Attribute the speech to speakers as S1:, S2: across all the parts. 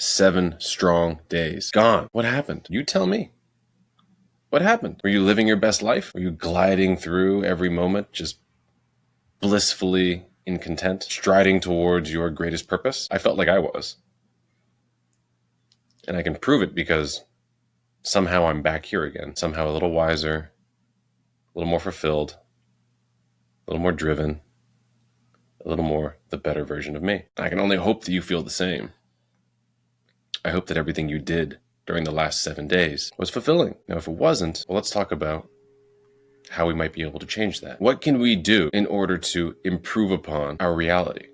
S1: 7 strong days. Gone. What happened? You tell me. What happened? Were you living your best life? Were you gliding through every moment, just blissfully in content, striding towards your greatest purpose? I felt like I was. And I can prove it because somehow I'm back here again. Somehow a little wiser, a little more fulfilled, a little more driven, a little more the better version of me. I can only hope that you feel the same. I hope that everything you did during the last 7 days was fulfilling. Now, if it wasn't, well, let's talk about how we might be able to change that. What can we do in order to improve upon our reality?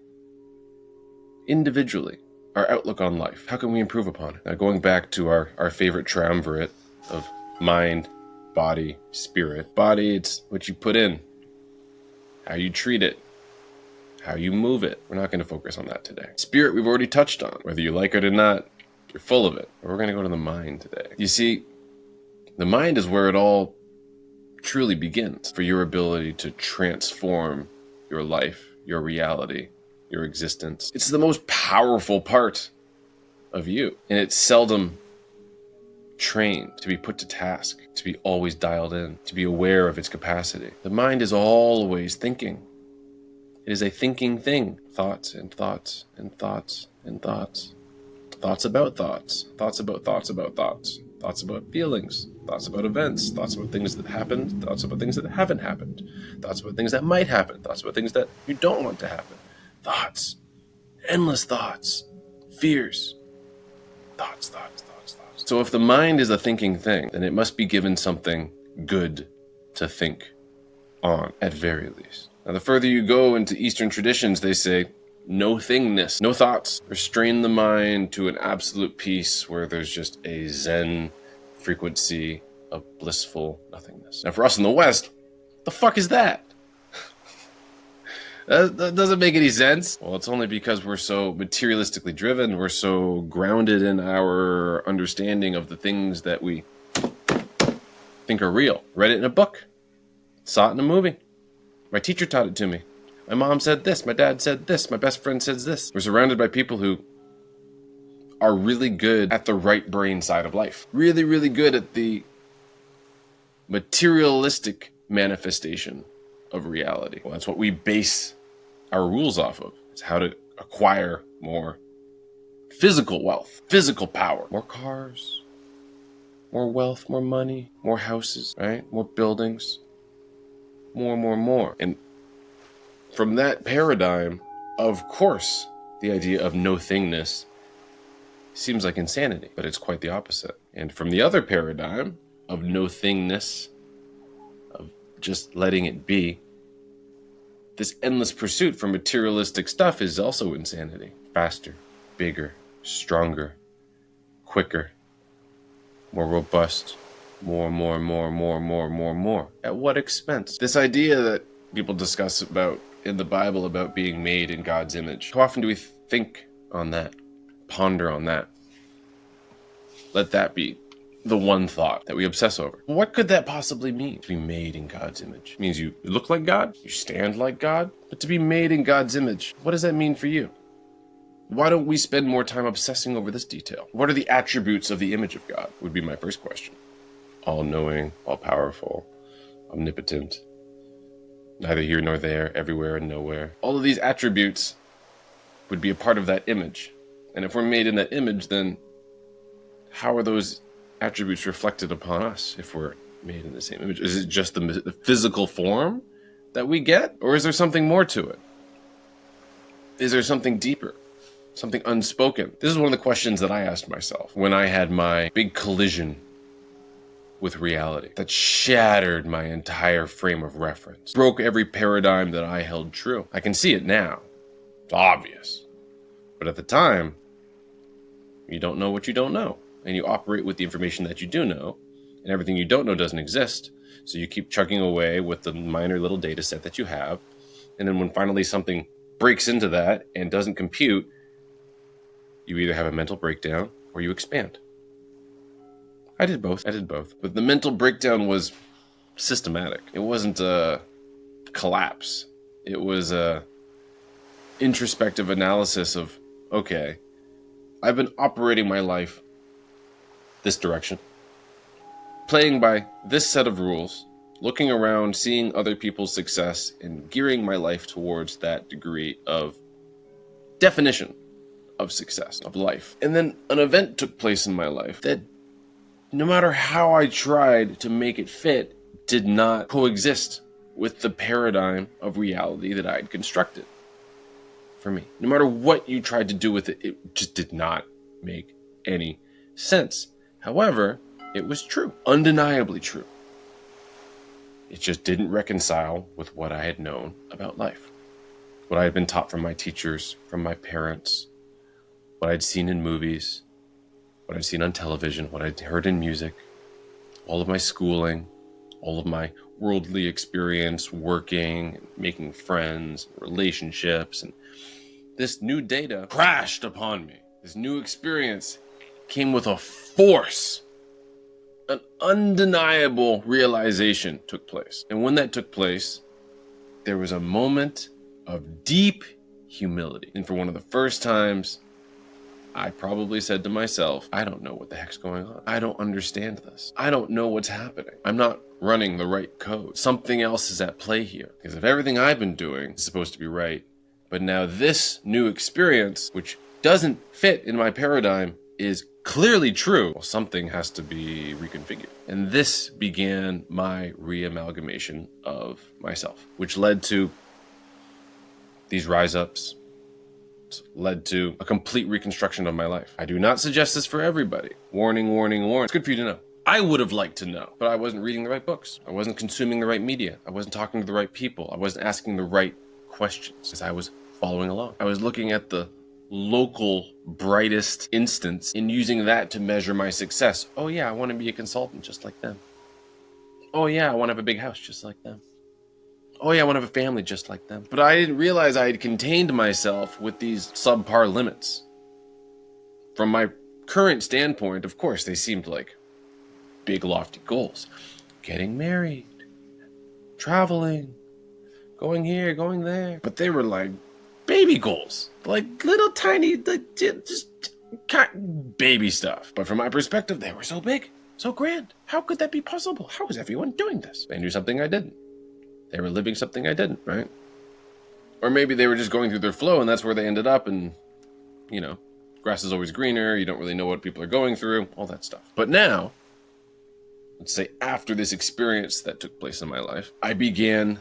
S1: Individually, our outlook on life. How can we improve upon it? Now, going back to our favorite triumvirate of mind, body, spirit. Body, it's what you put in, how you treat it, how you move it. We're not going to focus on that today. Spirit, we've already touched on. Whether you like it or not, you're full of it. But we're going to go to the mind today. You see, the mind is where it all truly begins for your ability to transform your life, your reality, your existence. It's the most powerful part of you, and it's seldom trained to be put to task, to be always dialed in, to be aware of its capacity. The mind is always thinking. It is a thinking thing. Thoughts and thoughts and thoughts and thoughts. Thoughts about thoughts. Thoughts about thoughts about thoughts. Thoughts about feelings. Thoughts about events. Thoughts about things that happened. Thoughts about things that haven't happened. Thoughts about things that might happen. Thoughts about things that you don't want to happen. Thoughts. Endless thoughts. Fears. Thoughts, thoughts, thoughts, thoughts. So if the mind is a thinking thing, then it must be given something good to think on, at very least. Now, the further you go into Eastern traditions, they say, no thingness, no thoughts. Restrain the mind to an absolute peace where there's just a Zen frequency of blissful nothingness. Now, for us in the West, what the fuck is that? That doesn't make any sense. Well, it's only because we're so materialistically driven. We're so grounded in our understanding of the things that we think are real. Read it in a book. Saw it in a movie. My teacher taught it to me. My mom said this. My dad said this. My best friend says this. We're surrounded by people who are really good at the right brain side of life. Really, really good at the materialistic manifestation of reality. Well, that's what we base our rules off of. It's how to acquire more physical wealth, physical power, more cars, more wealth, more money, more houses, right? More buildings, more. And from that paradigm, of course, the idea of no thingness seems like insanity, but it's quite the opposite. And from the other paradigm of no thingness, of just letting it be, this endless pursuit for materialistic stuff is also insanity. Faster, bigger, stronger, quicker, more robust, more. At what expense? This idea that people discuss about in the Bible about being made in God's image. How often do we think on that? Ponder on that? Let that be the one thought that we obsess over. What could that possibly mean, to be made in God's image? It means you look like God, you stand like God, but to be made in God's image, what does that mean for you? Why don't we spend more time obsessing over this detail? What are the attributes of the image of God, would be my first question. All-knowing, all-powerful, omnipotent, neither here nor there, everywhere and nowhere. All of these attributes would be a part of that image. And if we're made in that image, then how are those attributes reflected upon us if we're made in the same image? Is it just the physical form that we get? Or is there something more to it? Is there something deeper? Something unspoken? This is one of the questions that I asked myself when I had my big collision with reality that shattered my entire frame of reference, broke every paradigm that I held true. I can see it now. It's obvious. But at the time, you don't know what you don't know. And you operate with the information that you do know, and everything you don't know doesn't exist. So you keep chugging away with the minor little data set that you have. And then when finally something breaks into that and doesn't compute, you either have a mental breakdown or you expand. I did both. But the mental breakdown was systematic. It wasn't a collapse. It was a introspective analysis of, okay, I've been operating my life this direction, playing by this set of rules, looking around, seeing other people's success, and gearing my life towards that degree of definition of success, of life. And then an event took place in my life that, no matter how I tried to make it fit, did not coexist with the paradigm of reality that I had constructed for me. No matter what you tried to do with it, it just did not make any sense. However, it was true, undeniably true. It just didn't reconcile with what I had known about life, what I had been taught from my teachers, from my parents, what I'd seen in movies, what I'd seen on television, what I'd heard in music, all of my schooling, all of my worldly experience, working, making friends, relationships, and this new data crashed upon me. This new experience came with a force. An undeniable realization took place. And when that took place, there was a moment of deep humility. And for one of the first times, I probably said to myself, I don't know what the heck's going on. I don't understand this. I don't know what's happening. I'm not running the right code. Something else is at play here. Because if everything I've been doing is supposed to be right, but now this new experience, which doesn't fit in my paradigm, is clearly true, well, something has to be reconfigured. And this began my reamalgamation of myself, which led to these rise ups, led to a complete reconstruction of my life. I do not suggest this for everybody. Warning, warning, warning. It's good for you to know. I would have liked to know, but I wasn't reading the right books. I wasn't consuming the right media. I wasn't talking to the right people. I wasn't asking the right questions as I was following along. I was looking at the local brightest instance and using that to measure my success. Oh yeah, I want to be a consultant just like them. Oh yeah, I want to have a big house just like them. Oh yeah, I want to have a family just like them. But I didn't realize I had contained myself with these subpar limits. From my current standpoint, of course, they seemed like big lofty goals. Getting married, traveling, going here, going there. But they were like baby goals, like little tiny, like, just baby stuff. But from my perspective, they were so big, so grand. How could that be possible? How was everyone doing this? They knew something I didn't. They were living something I didn't, right? Or maybe they were just going through their flow and that's where they ended up, and, you know, grass is always greener, you don't really know what people are going through, all that stuff. But now, let's say after this experience that took place in my life, I began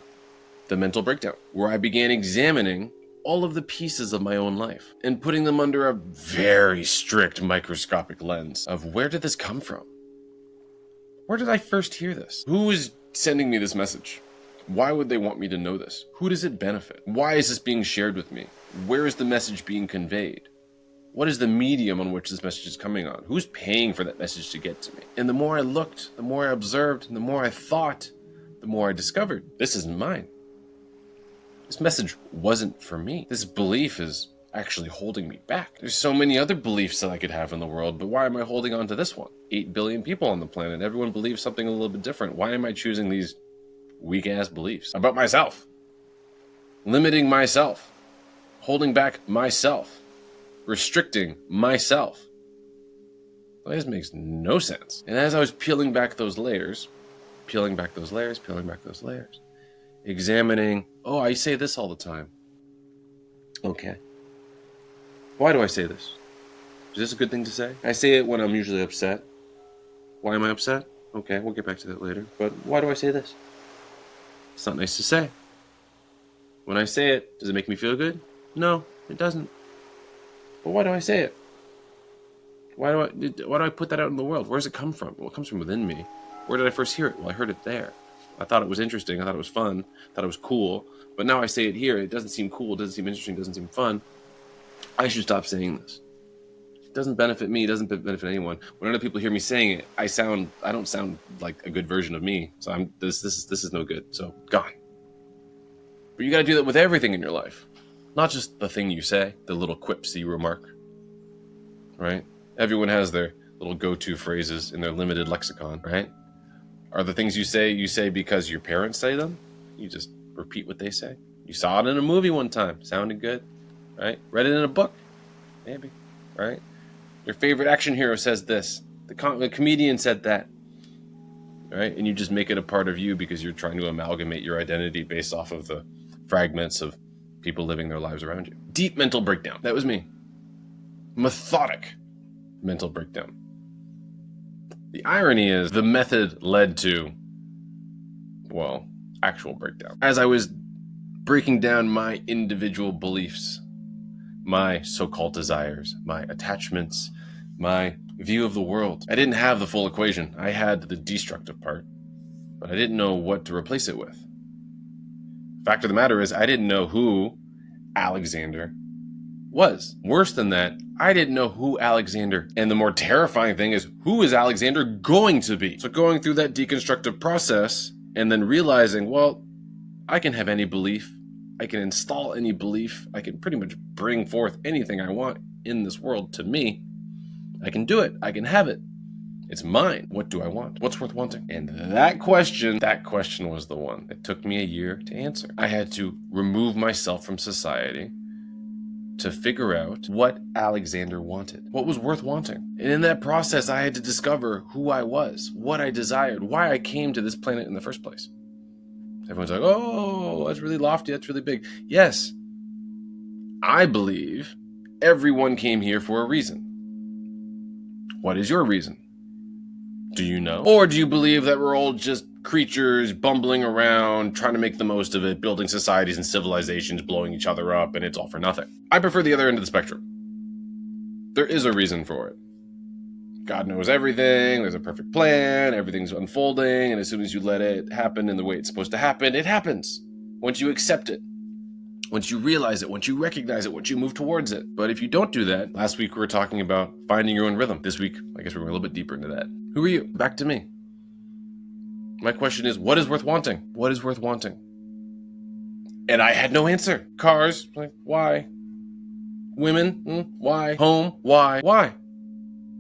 S1: the mental breakdown, where I began examining all of the pieces of my own life and putting them under a very strict microscopic lens of where did this come from? Where did I first hear this? Who is sending me this message? Why would they want me to know this? Who does it benefit? Why is this being shared with me? Where is the message being conveyed? What is the medium on which this message is coming on? Who's paying for that message to get to me? And the more I looked, the more I observed, and the more I thought, the more I discovered, this isn't mine. This message wasn't for me. This belief is actually holding me back. There's so many other beliefs that I could have in the world, but why am I holding on to this one? 8 billion people on the planet. Everyone believes something a little bit different. Why am I choosing these weak-ass beliefs about myself? Limiting myself. Holding back myself. Restricting myself. Well, this makes no sense. And as I was peeling back those layers, examining, oh, I say this all the time. Okay. Why do I say this? Is this a good thing to say? I say it when I'm usually upset. Why am I upset? Okay, we'll get back to that later. But why do I say this? It's not nice to say. When I say it, does it make me feel good? No, it doesn't. But why do I say it? Why do I put that out in the world? Where does it come from? Well, it comes from within me. Where did I first hear it? Well, I heard it there. I thought it was interesting. I thought it was fun. I thought it was cool. But now I say it here. It doesn't seem cool. It doesn't seem interesting. It doesn't seem fun. I should stop saying this. It doesn't benefit me. It doesn't benefit anyone. When other people hear me saying it, I don't sound like a good version of me. So this is no good. So gone. But you got to do that with everything in your life. Not just the thing you say, the little quips that you remark. Right? Everyone has their little go-to phrases in their limited lexicon, right? Are the things you say because your parents say them? You just repeat what they say. You saw it in a movie one time. Sounded good, right? Read it in a book, maybe, right? Your favorite action hero says this. The comedian said that. Right? And you just make it a part of you because you're trying to amalgamate your identity based off of the fragments of people living their lives around you. Deep mental breakdown. That was me. Methodic mental breakdown. The irony is the method led to, well, actual breakdown. As I was breaking down my individual beliefs, my so-called desires, my attachments, my view of the world, I didn't have the full equation. I had the destructive part, but I didn't know what to replace it with. Fact of the matter is, I didn't know who Alexander was. Worse than that, I didn't know who Alexander, and the more terrifying thing is, who is Alexander going to be? So going through that deconstructive process and then realizing, well, I can have any belief, I can install any belief, I can pretty much bring forth anything I want in this world to me. I can do it, I can have it. It's mine. What do I want? What's worth wanting? And that question was the one that took me a year to answer. I had to remove myself from society to figure out what Alexander wanted, what was worth wanting. And in that process, I had to discover who I was, what I desired, why I came to this planet in the first place. Everyone's like, oh, that's really lofty, that's really big. Yes, I believe everyone came here for a reason. What is your reason? Do you know? Or do you believe that we're all just creatures bumbling around, trying to make the most of it, building societies and civilizations, blowing each other up, and it's all for nothing? I prefer the other end of the spectrum. There is a reason for it. God knows everything, there's a perfect plan, everything's unfolding, and as soon as you let it happen in the way it's supposed to happen, it happens. Once you accept it, once you realize it, once you recognize it, once you move towards it. But if you don't do that, last week we were talking about finding your own rhythm. This week, I guess we're going a little bit deeper into that. Who are you? Back to me. My question is, what is worth wanting? What is worth wanting? And I had no answer. Cars, like, why? Women, why? Home, why? Why?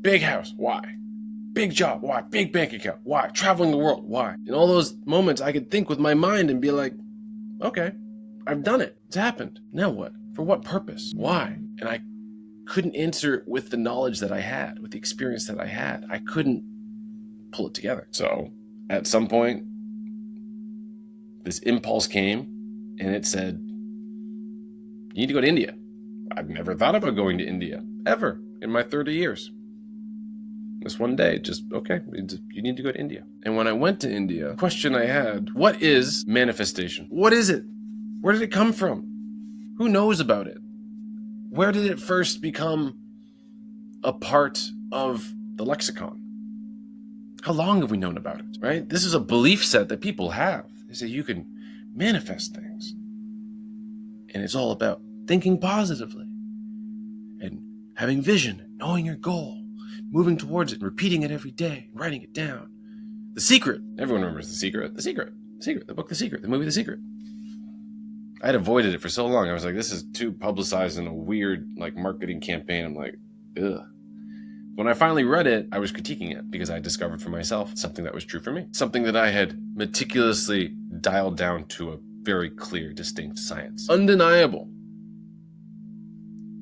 S1: Big house, why? Big job, why? Big bank account, why? Traveling the world, why? In all those moments, I could think with my mind and be like, okay, I've done it. It's happened. Now what? For what purpose? Why? And I couldn't answer it with the knowledge that I had, with the experience that I had. I couldn't pull it together. So at some point, this impulse came and it said, you need to go to India. I've never thought about going to India, ever, in my 30 years. This one day, just, okay, you need to go to India. And when I went to India, the question I had, what is manifestation? What is it? Where did it come from? Who knows about it? Where did it first become a part of the lexicon? How long have we known about it, right? This is a belief set that people have. They say you can manifest things. And it's all about thinking positively and having vision, knowing your goal, moving towards it, repeating it every day, writing it down. The Secret. Everyone remembers The Secret. The Secret. The Secret. The book The Secret. The movie The Secret. I had avoided it for so long. I was like, this is too publicized in a weird, like, marketing campaign. I'm like, ugh. When I finally read it, I was critiquing it because I discovered for myself something that was true for me. Something that I had meticulously dialed down to a very clear, distinct science. Undeniable.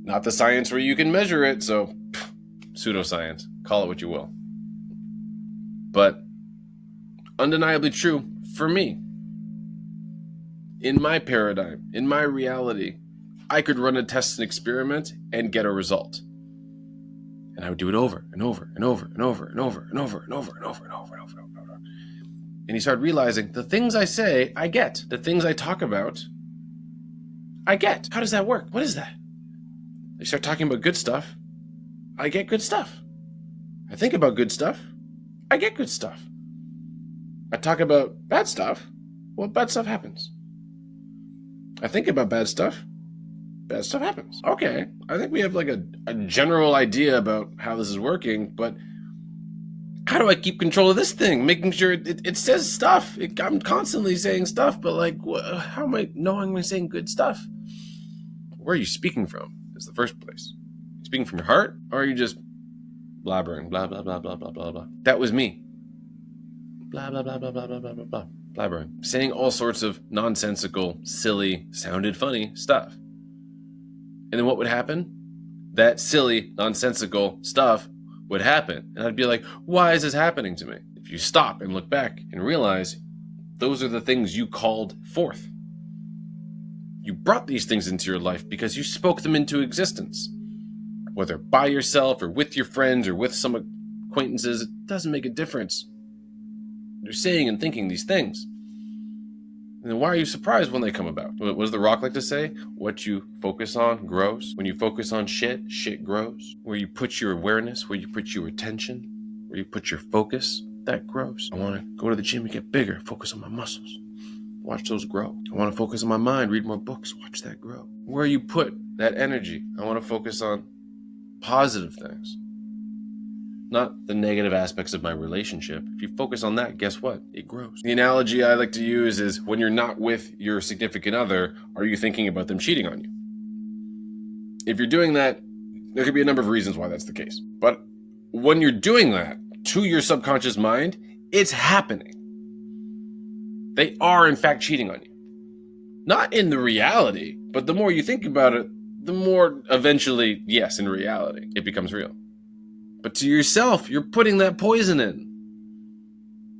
S1: Not the science where you can measure it, so pseudoscience. Call it what you will. But undeniably true for me. In my paradigm, in my reality, I could run a test and experiment and get a result. And I would do it over and over and over and over and over and over and over and over and over and over and over. And you start realizing the things I say, I get. The things I talk about, I get. How does that work? What is that? You start talking about good stuff, I get good stuff. I think about good stuff, I get good stuff. I talk about bad stuff, well, bad stuff happens. I think about bad stuff happens. Okay, I think we have like a general idea about how this is working, but how do I keep control of this thing? Making sure it says stuff. I'm constantly saying stuff, but like, how am I knowing I'm saying good stuff? Where are you speaking from is the first place. You speaking from your heart, or are you just blabbering, blah, blah, blah, blah, blah, blah, blah. That was me. Blah, blah, blah, blah, blah, blah, blah, blah, blah. Blabbering. Saying all sorts of nonsensical, silly, sounded funny stuff. And then what would happen? that silly, nonsensical stuff would happen. And I'd be like, why is this happening to me? If you stop and look back and realize those are the things you called forth. You brought these things into your life because you spoke them into existence. Whether by yourself or with your friends or with some acquaintances, it doesn't make a difference. You're saying and thinking these things. And then why are you surprised when they come about? What does The Rock like to say? What you focus on grows. When you focus on shit, shit grows. Where you put your awareness, where you put your attention, where you put your focus, that grows. I want to go to the gym and get bigger, focus on my muscles. Watch those grow. I want to focus on my mind, read more books, watch that grow. Where you put that energy, I want to focus on positive things, not the negative aspects of my relationship. If you focus on that, guess what? It grows. The analogy I like to use is when you're not with your significant other, are you thinking about them cheating on you? If you're doing that, there could be a number of reasons why that's the case. But when you're doing that to your subconscious mind, it's happening. They are, in fact, cheating on you. Not in the reality, but the more you think about it, the more eventually, yes, in reality, it becomes real. But to yourself, you're putting that poison in.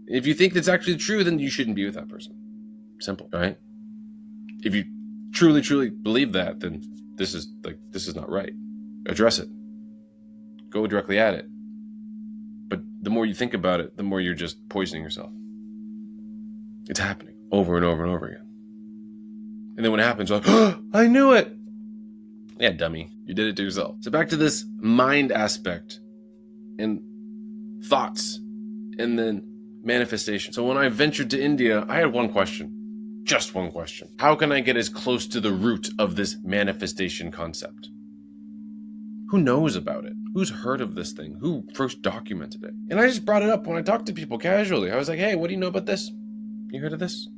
S1: If you think that's actually true, then you shouldn't be with that person. Simple, right? If you truly, truly believe that, then this is not right. Address it. Go directly at it. But the more you think about it, the more you're just poisoning yourself. It's happening over and over and over again. And then when it happens, you're like, oh, I knew it. Yeah, dummy. You did it to yourself. So back to this mind aspect and thoughts and then manifestation. So when I ventured to India, I had one question. Just one question. How can I get as close to the root of this manifestation concept? Who knows about it? Who's heard of this thing? Who first documented it? And I just brought it up when I talked to people casually. I was like, hey, what do you know about this? You heard of this?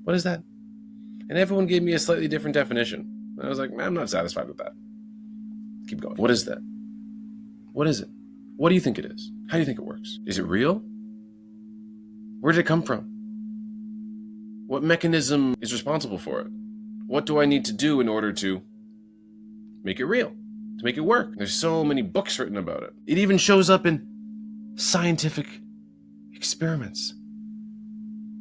S1: What is that? And everyone gave me a slightly different definition. I was like, I'm not satisfied with that. Keep going. What is that? What is it? What do you think it is? How do you think it works? Is it real? Where did it come from? What mechanism is responsible for it? What do I need to do in order to make it real? To make it work? There's so many books written about it. It even shows up in scientific experiments.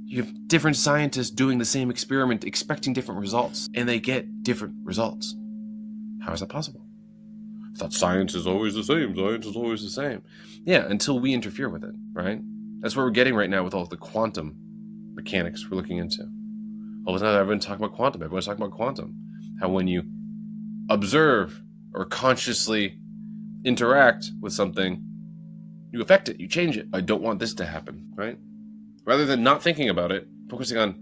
S1: You have different scientists doing the same experiment, expecting different results, and they get different results. How is that possible? I thought science is always the same. Science is always the same. Yeah, until we interfere with it, right? That's what we're getting right now with all the quantum mechanics we're looking into. All of a sudden, everyone's talking about quantum. Everyone's talking about quantum. How when you observe or consciously interact with something, you affect it, you change it. I don't want this to happen, right? Rather than not thinking about it, focusing on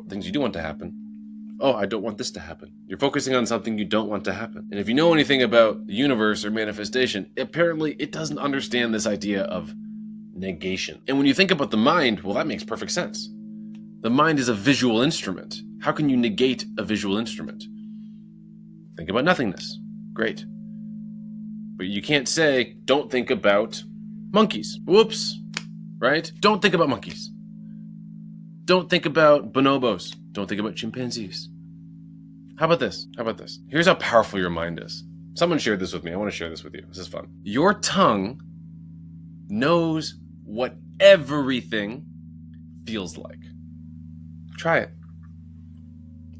S1: things you do want to happen. Oh, I don't want this to happen. You're focusing on something you don't want to happen. And if you know anything about the universe or manifestation, apparently it doesn't understand this idea of negation. And when you think about the mind, well, that makes perfect sense. The mind is a visual instrument. How can you negate a visual instrument? Think about nothingness. Great. But you can't say, don't think about monkeys. Whoops. Right? Don't think about monkeys. Don't think about bonobos. Don't think about chimpanzees. How about this? Here's how powerful your mind is. Someone shared this with me. I want to share this with you. This is fun. Your tongue knows what everything feels like. Try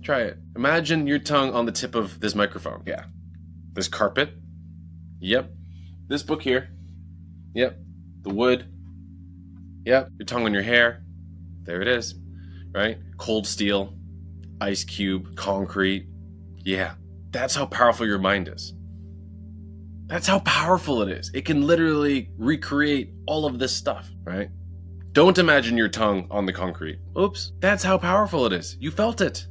S1: it. Imagine your tongue on the tip of this microphone. Yeah. This carpet. Yep. This book here. Yep. The wood. Yep. Your tongue on your hair. There it is, right? Cold steel, ice cube, concrete. Yeah, that's how powerful your mind is. That's how powerful it is. It can literally recreate all of this stuff, right? Don't imagine your tongue on the concrete. Oops, that's how powerful it is. You felt it.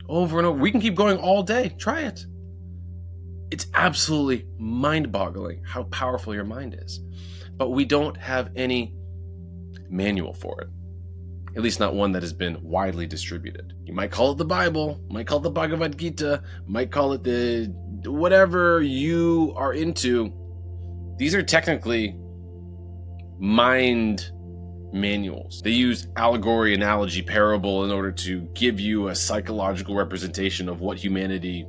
S1: Over and over. We can keep going all day. Try it. It's absolutely mind-boggling how powerful your mind is. But we don't have any manual for it. At least not one that has been widely distributed. You might call it the Bible, might call it the Bhagavad Gita, might call it the whatever you are into. These are technically mind manuals. They use allegory, analogy, parable in order to give you a psychological representation of what humanity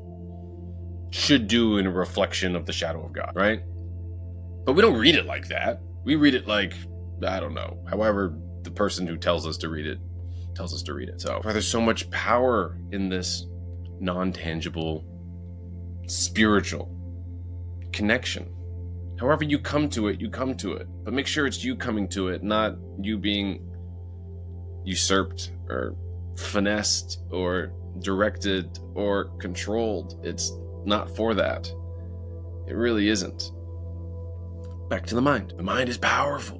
S1: should do in a reflection of the shadow of God, right? But we don't read it like that. We read it like, I don't know, however the person who tells us to read it tells us to read it. So there's so much power in this non-tangible, spiritual connection. However you come to it, you come to it. But make sure it's you coming to it, not you being usurped or finessed or directed or controlled. It's not for that. It really isn't. Back to the mind. The mind is powerful.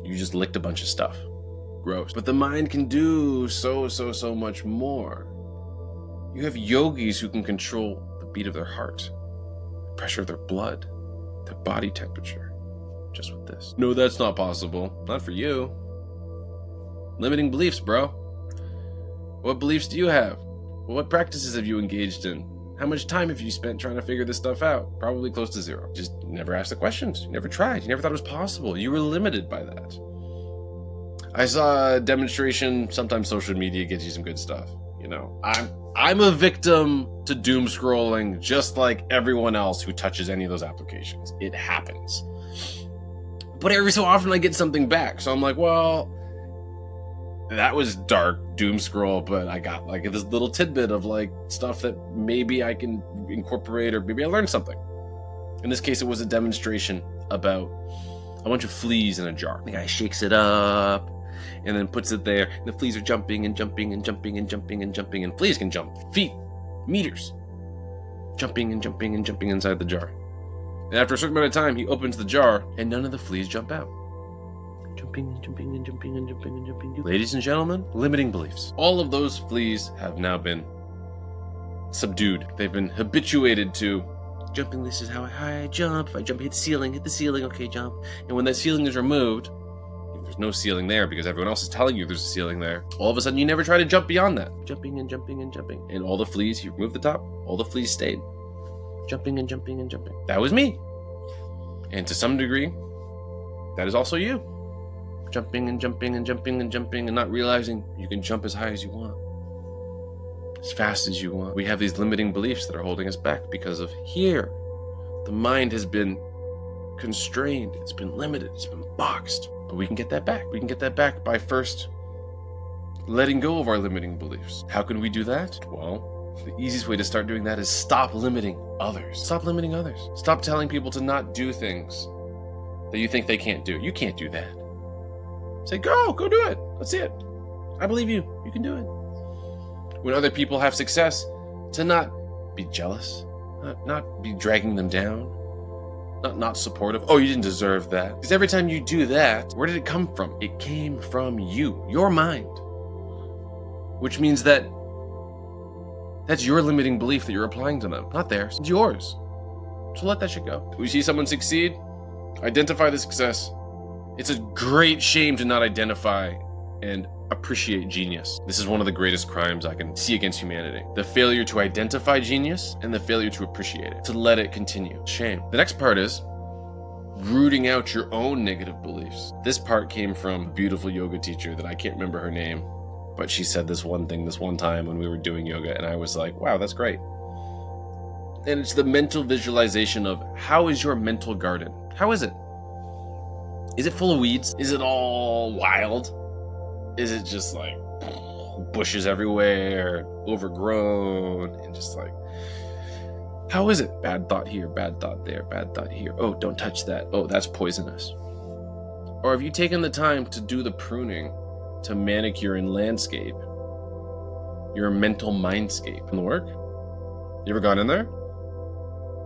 S1: You just licked a bunch of stuff. Gross. But the mind can do so much more. You have yogis who can control the beat of their heart, the pressure of their blood, their body temperature, just with this. No, that's not possible. Not for you. Limiting beliefs, bro. What beliefs do you have? What practices have you engaged in? How much time have you spent trying to figure this stuff out? Probably close to zero. Just never asked the questions. You never tried. You never thought it was possible. You were limited by that. I saw a demonstration. Sometimes social media gets you some good stuff. You know, I'm a victim to doom scrolling, just like everyone else who touches any of those applications. It happens. But every so often I get something back. So I'm like, well, that was dark doom scroll, but I got like this little tidbit of like stuff that maybe I can incorporate, or maybe I learned something. In this case, it was a demonstration about a bunch of fleas in a jar. The guy shakes it up and then puts it there. And the fleas are jumping and jumping and jumping and jumping and jumping, and fleas can jump feet, meters, jumping and jumping and jumping inside the jar. And after a certain amount of time, he opens the jar and none of the fleas jump out. Jumping and jumping and jumping and jumping and jumping. Ladies and gentlemen, limiting beliefs. All of those fleas have now been subdued. They've been habituated to jumping. This is how high I jump. If I jump, hit the ceiling, okay, jump. And when that ceiling is removed, there's no ceiling there because everyone else is telling you there's a ceiling there. All of a sudden, you never try to jump beyond that. Jumping and jumping and jumping. And all the fleas, you remove the top, all the fleas stayed. Jumping and jumping and jumping. That was me. And to some degree, that is also you. Jumping and jumping and jumping and jumping and not realizing you can jump as high as you want, as fast as you want. We have these limiting beliefs that are holding us back because of here. The mind has been constrained, it's been limited, it's been boxed. But we can get that back. We can get that back by first letting go of our limiting beliefs. How can we do that? Well, the easiest way to start doing that is stop limiting others. Stop limiting others. Stop telling people to not do things that you think they can't do. You can't do that. Say, go do it. Let's see it. I believe you. You can do it. When other people have success, to not be jealous, not be dragging them down, not supportive. Oh, you didn't deserve that. Because every time you do that, where did it come from? It came from you, your mind. Which means that that's your limiting belief that you're applying to them, not theirs. It's yours. So let that shit go. When you see someone succeed, identify the success. It's a great shame to not identify and appreciate genius. This is one of the greatest crimes I can see against humanity. The failure to identify genius and the failure to appreciate it, to let it continue. Shame. The next part is rooting out your own negative beliefs. This part came from a beautiful yoga teacher that I can't remember her name, but she said this one thing this one time when we were doing yoga, and I was like, wow, that's great. And it's the mental visualization of how is your mental garden? How is it? Is it full of weeds? Is it all wild? Is it just like bushes everywhere, overgrown, and just like, how is it? Bad thought here, bad thought there, bad thought here. Oh, don't touch that. Oh, that's poisonous. Or have you taken the time to do the pruning, to manicure and landscape your mental mindscape? In the work? You ever gone in there?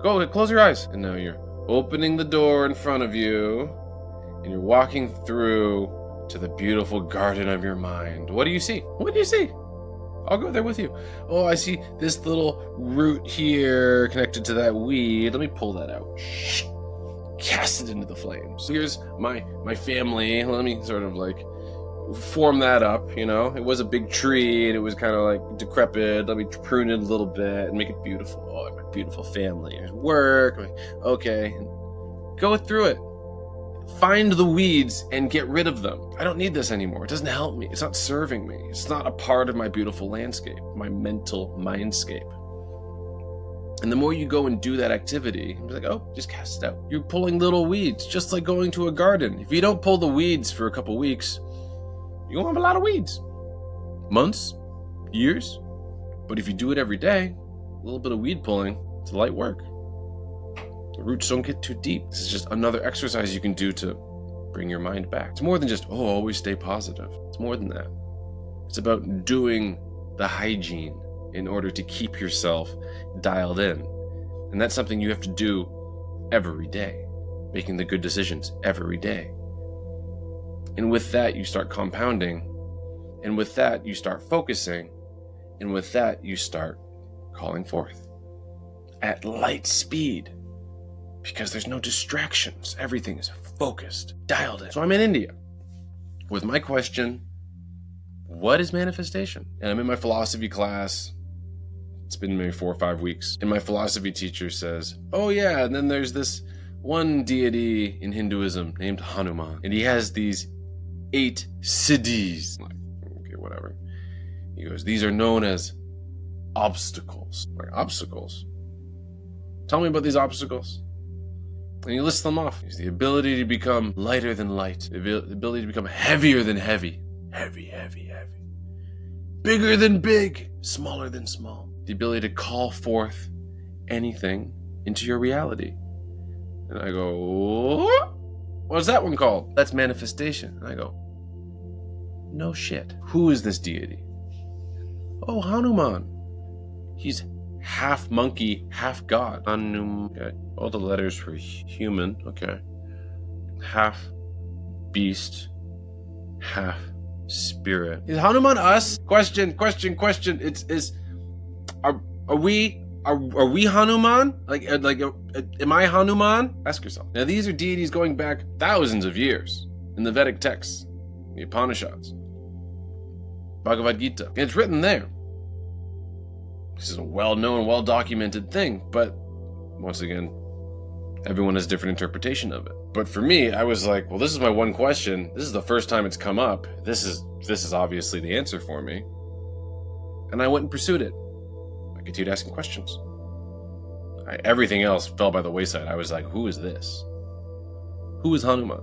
S1: Go, close your eyes. And now you're opening the door in front of you, and you're walking through to the beautiful garden of your mind. What do you see? What do you see? I'll go there with you. Oh, I see this little root here connected to that weed. Let me pull that out. Cast it into the flames. So here's my family. Let me sort of like form that up, you know? It was a big tree and it was kind of like decrepit. Let me prune it a little bit and make it beautiful. Oh, my beautiful family. There's work. Okay. And go through it. Find the weeds and get rid of them. I don't need this anymore. It doesn't help me. It's not serving me. It's not a part of my beautiful landscape, my mental mindscape. And the more you go and do that activity, it's like, oh, just cast it out. You're pulling little weeds, just like going to a garden. If you don't pull the weeds for a couple weeks, you won't have a lot of weeds. Months, years. But if you do it every day, a little bit of weed pulling, it's light work. The roots don't get too deep. This is just another exercise you can do to bring your mind back. It's more than just, always stay positive. It's more than that. It's about doing the hygiene in order to keep yourself dialed in. And that's something you have to do every day, making the good decisions every day. And with that, you start compounding. And with that, you start focusing. And with that, you start calling forth at light speed, because there's no distractions. Everything is focused, dialed in. So I'm in India with my question, what is manifestation? And I'm in my philosophy class. It's been maybe 4 or 5 weeks. And my philosophy teacher says, oh yeah, and then there's this one deity in Hinduism named Hanuman. And he has these 8 siddhis. I'm like, okay, whatever. He goes, these are known as obstacles. I'm like, obstacles? Tell me about these obstacles. And he lists them off. It's the ability to become lighter than light. The ability to become heavier than heavy. Heavy, heavy, heavy. Bigger than big. Smaller than small. The ability to call forth anything into your reality. And I go, what's that one called? That's manifestation. And I go, no shit. Who is this deity? Oh, Hanuman. He's half monkey, half god. Okay. All the letters for human. Okay. Half beast, half spirit. Is Hanuman us? Question. Are we Hanuman? Like, am I Hanuman? Ask yourself. Now, these are deities going back thousands of years in the Vedic texts, the Upanishads, Bhagavad Gita. And it's written there. This is a well-known, well-documented thing, but once again, everyone has a different interpretation of it. But for me, I was like, well, this is my one question. This is the first time it's come up. This is obviously the answer for me. And I went and pursued it. I continued asking questions. Everything else fell by the wayside. I was like, who is this? Who is Hanuman?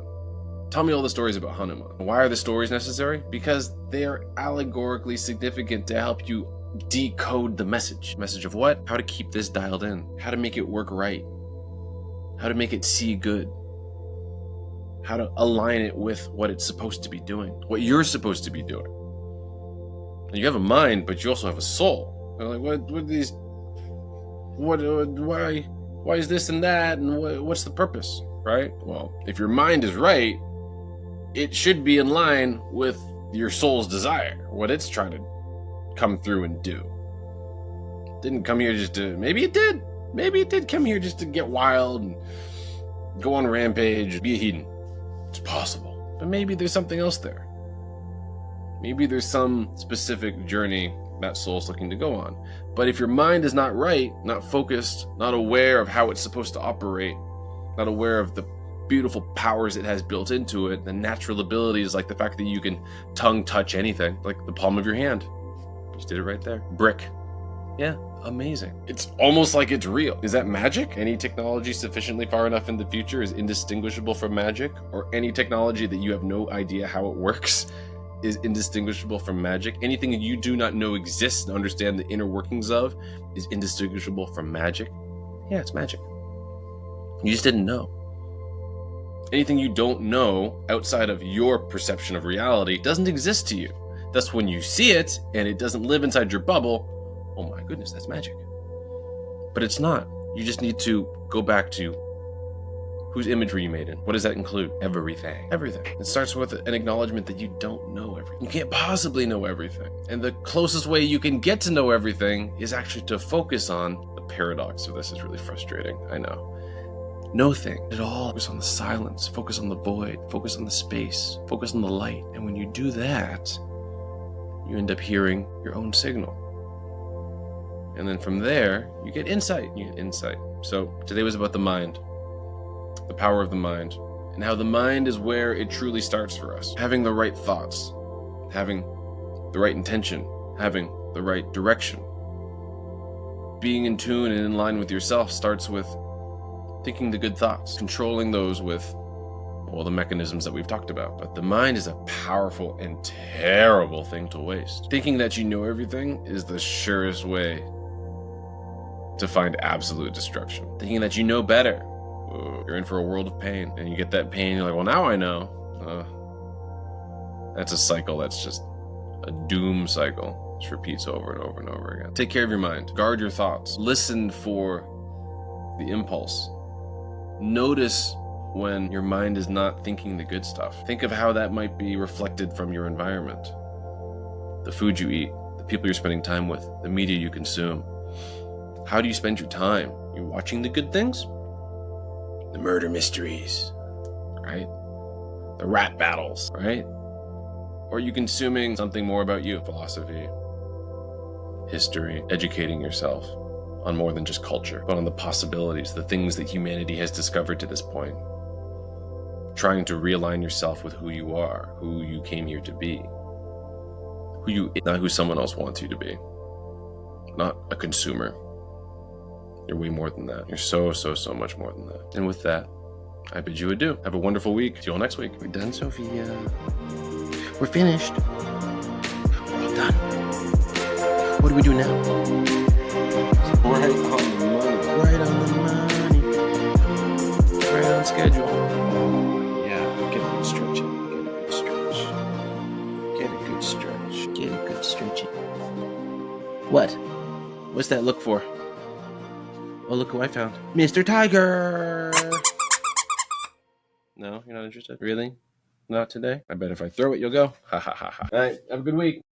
S1: Tell me all the stories about Hanuman. Why are the stories necessary? Because they are allegorically significant to help you decode the message. Message of what? How to keep this dialed in. How to make it work right. How to make it see good. How to align it with what it's supposed to be doing. What you're supposed to be doing. And you have a mind, but you also have a soul. They're like, what are these? Why is this and that? And what's the purpose? Right? Well, if your mind is right, it should be in line with your soul's desire, what it's trying to come through and do. It didn't come here just to, maybe it did come here just to get wild and go on a rampage, be a heathen. It's possible. But maybe there's something else there. Maybe there's some specific journey that soul's looking to go on. But if your mind is not right, not focused, not aware of how it's supposed to operate, not aware of the beautiful powers it has built into it, the natural abilities, like the fact that you can tongue touch anything, like the palm of your hand. You just did it right there. Brick. Yeah, amazing. It's almost like it's real. Is that magic? Any technology sufficiently far enough in the future is indistinguishable from magic, or any technology that you have no idea how it works is indistinguishable from magic. Anything that you do not know exists and understand the inner workings of is indistinguishable from magic. Yeah, it's magic. You just didn't know. Anything you don't know outside of your perception of reality doesn't exist to you. Thus, when you see it and it doesn't live inside your bubble, oh my goodness, that's magic. But it's not. You just need to go back to whose image were you made in? What does that include? Everything. Everything. It starts with an acknowledgement that you don't know everything. You can't possibly know everything. And the closest way you can get to know everything is actually to focus on the paradox of this. Is really frustrating, I know. No thing at all. Focus on the silence, focus on the void, focus on the space, focus on the light. And when you do that, you end up hearing your own signal. And then from there, you get insight. So today was about the mind, the power of the mind, and how the mind is where it truly starts for us. Having the right thoughts, having the right intention, having the right direction, being in tune and in line with yourself starts with thinking the good thoughts, controlling those with all the mechanisms that we've talked about. But the mind is a powerful and terrible thing to waste. Thinking that you know everything is the surest way to find absolute destruction. Thinking that you know better, you're in for a world of pain. And you get that pain, you're like, well, now I know. That's a cycle that's just a doom cycle. It repeats over and over and over again. Take care of your mind. Guard your thoughts. Listen for the impulse. Notice when your mind is not thinking the good stuff. Think of how that might be reflected from your environment. The food you eat, the people you're spending time with, the media you consume. How do you spend your time? You're watching the good things? The murder mysteries, right? The rap battles, right? Or are you consuming something more about you? Philosophy, history, educating yourself on more than just culture, but on the possibilities, the things that humanity has discovered to this point. Trying to realign yourself with who you are, who you came here to be. Not who someone else wants you to be. Not a consumer. You're way more than that. You're so much more than that. And with that, I bid you adieu. Have a wonderful week. See you all next week. We're done, Sophia. We're finished. We're all done. What do we do now? Right on the money. Right on the money. Right on schedule. Yeah, get a good stretch in. Get a good stretch. Get a good stretch in. What? What's that look for? Oh, look who I found. Mr. Tiger! No, you're not interested? Really? Not today? I bet if I throw it, you'll go. Ha ha ha ha. All right, have a good week.